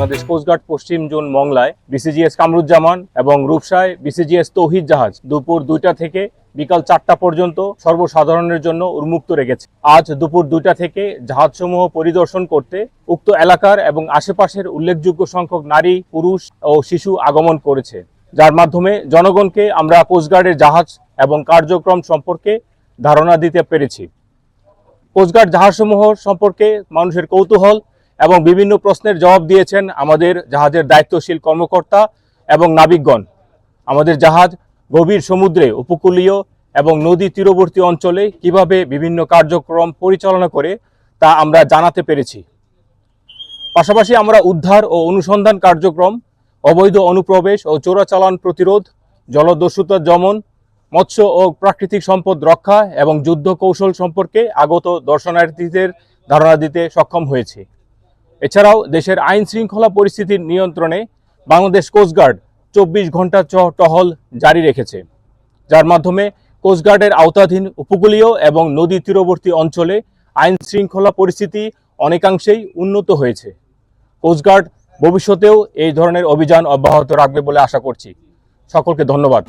Bangladesh coast guard পশ্চিম zone মংলায় বিসিজিএস Kamruzzaman এবং রূপসায় বিসিজিএস তৌহিদ জাহাজ দুপুর 2টা থেকে বিকাল 4টা পর্যন্ত সর্বসাধারণের জন্য উন্মুক্ত রেখেছে। আজ দুপুর 2টা থেকে জাহাজসমূহ পরিদর্শন করতে উক্ত এলাকার এবং আশেপাশের উল্লেখযোগ্য সংখ্যক নারী, পুরুষ ও শিশু আগমন করেছে, যার মাধ্যমে জনগণকে আমরা কোস্টগার্ডের জাহাজ এবং কার্যক্রম সম্পর্কে ধারণা দিতে পেরেছি। কোস্টগার্ড জাহাজসমূহ সম্পর্কে মানুষের কৌতূহল এবং বিভিন্ন প্রশ্নের জবাব দিয়েছেন আমাদের জাহাজের দায়িত্বশীল কর্মকর্তা এবং নাবিকগণ। আমাদের জাহাজ গভীর সমুদ্রে, উপকূলীয় এবং নদী তীরবর্তী অঞ্চলে কিভাবে বিভিন্ন কার্যক্রম পরিচালনা করে তা আমরা জানাতে পেরেছি। পাশাপাশি আমরা উদ্ধার ও অনুসন্ধান কার্যক্রম, অবৈধ অনুপ্রবেশ ও চোরাচালান প্রতিরোধ, জলদস্যুতা দমন, মৎস্য ও প্রাকৃতিক সম্পদ রক্ষা এবং যুদ্ধ কৌশল সম্পর্কে আগত দর্শনার্থীদের ধারণা দিতে সক্ষম হয়েছি। এছাড়াও দেশের আইন শৃঙ্খলা পরিস্থিতির নিয়ন্ত্রণে বাংলাদেশ কোস্টগার্ড 24 ঘন্টা টহল জারি রেখেছে, যার মাধ্যমে কোস্টগার্ডের আওতাধীন উপকূলীয় এবং নদী তীরবর্তী অঞ্চলে আইন শৃঙ্খলা পরিস্থিতি অনেকাংশেই উন্নত হয়েছে। কোস্টগার্ড ভবিষ্যতেও এই ধরনের অভিযান অব্যাহত রাখবে বলে আশা করছি। সকলকে ধন্যবাদ।